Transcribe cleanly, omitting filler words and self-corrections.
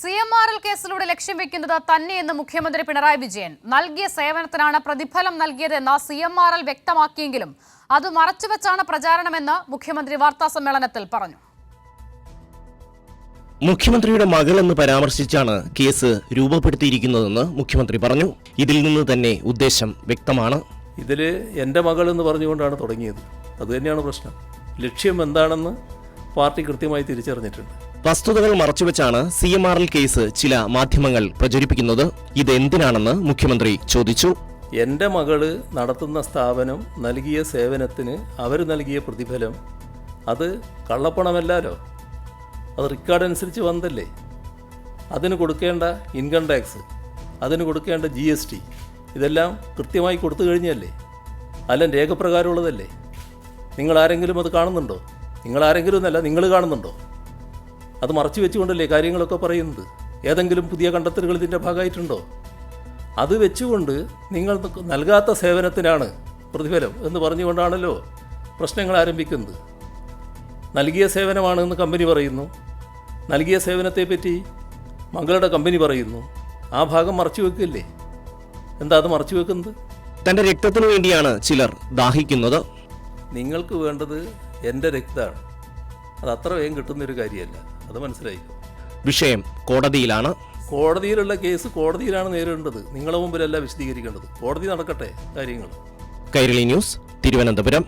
CMRL കേസിലൂടെ ലക്ഷ്യം വെക്കുന്നത് തന്നെയെന്ന് മുഖ്യമന്ത്രി പിണറായി വിജയൻ. നൽകിയ സേവനത്തിനാണ് പ്രതിഫലം നൽകിയതെന്ന് CMRL വ്യക്തമാക്കിയെങ്കിലും അത് മറച്ചുവെച്ചാണ് പ്രചാരണമെന്ന് മുഖ്യമന്ത്രി വാർത്താസമ്മേളനത്തിൽ പറഞ്ഞു. മുഖ്യമന്ത്രിയുടെ മകൾ എന്ന് പരാമർശിച്ചാണ് കേസ് രൂപപ്പെടുത്തിയിരിക്കുന്നതെന്ന് മുഖ്യമന്ത്രി പറഞ്ഞു. ഇതിൽ നിന്ന് തന്നെ ഉദ്ദേശം വ്യക്തമാണ്. ഇതിൽ എൻ്റെ മകൾ എന്ന് പറഞ്ഞുകൊണ്ടാണ് തുടങ്ങിയത്. അതുതന്നെയാണ് പ്രശ്നം. ലക്ഷ്യം എന്താണെന്ന് പാർട്ടി കൃത്യമായി തിരിച്ചറിഞ്ഞിട്ടുണ്ട്. വസ്തുതകൾ മറച്ചുവെച്ചാണ് CMRL കേസ് ചില മാധ്യമങ്ങൾ പ്രചരിപ്പിക്കുന്നത്. ഇതെന്തിനാണെന്ന് മുഖ്യമന്ത്രി ചോദിച്ചു. എൻ്റെ മകള് നടത്തുന്ന സ്ഥാപനം നൽകിയ സേവനത്തിന് അവർ നൽകിയ പ്രതിഫലം അത് കള്ളപ്പണമല്ലല്ലോ, അത് റെക്കോർഡ് അനുസരിച്ച് വന്നല്ലേ. അതിന് കൊടുക്കേണ്ട ഇൻകം ടാക്സ്, അതിന് കൊടുക്കേണ്ട GST ഇതെല്ലാം കൃത്യമായി കൊടുത്തു കഴിഞ്ഞല്ലേ, അല്ല രേഖപ്രകാരമുള്ളതല്ലേ. നിങ്ങളാരെങ്കിലും അത് കാണുന്നുണ്ടോ? നിങ്ങളാരെങ്കിലും എന്നല്ല, നിങ്ങൾ കാണുന്നുണ്ടോ? അത് മറച്ചു വെച്ചുകൊണ്ടല്ലേ കാര്യങ്ങളൊക്കെ പറയുന്നത്. ഏതെങ്കിലും പുതിയ കണ്ടെത്തലുകൾ ഇതിൻ്റെ ഭാഗമായിട്ടുണ്ടോ? അത് വെച്ചുകൊണ്ട് നിങ്ങൾ നൽകാത്ത സേവനത്തിനാണ് പ്രതിഫലം എന്ന് പറഞ്ഞുകൊണ്ടാണല്ലോ പ്രശ്നങ്ങൾ ആരംഭിക്കുന്നത്. നൽകിയ സേവനമാണെന്ന് കമ്പനി പറയുന്നു, നൽകിയ സേവനത്തെപ്പറ്റി മകളുടെ കമ്പനി പറയുന്നു. ആ ഭാഗം മറച്ചു വെക്കില്ലേ? എന്താ അത് മറച്ചു വെക്കുന്നത്? തന്റെ രക്തത്തിനു വേണ്ടിയാണ് ചിലർ ദാഹിക്കുന്നത്. നിങ്ങൾക്ക് വേണ്ടത് എൻ്റെ രക്തമാണ്. അത് അത്ര വേഗം കിട്ടുന്നൊരു കാര്യമല്ല, അത് മനസ്സിലായിക്കോ. വിഷയം കോടതിയിലാണ്. കോടതിയിലുള്ള കേസ് കോടതിയിലാണ് നേരിടേണ്ടത്. നിങ്ങളുടെ മുമ്പിലല്ല വിശദീകരിക്കേണ്ടത്. കോടതി നടക്കട്ടെ കാര്യങ്ങൾ. കൈരളി ന്യൂസ്, തിരുവനന്തപുരം.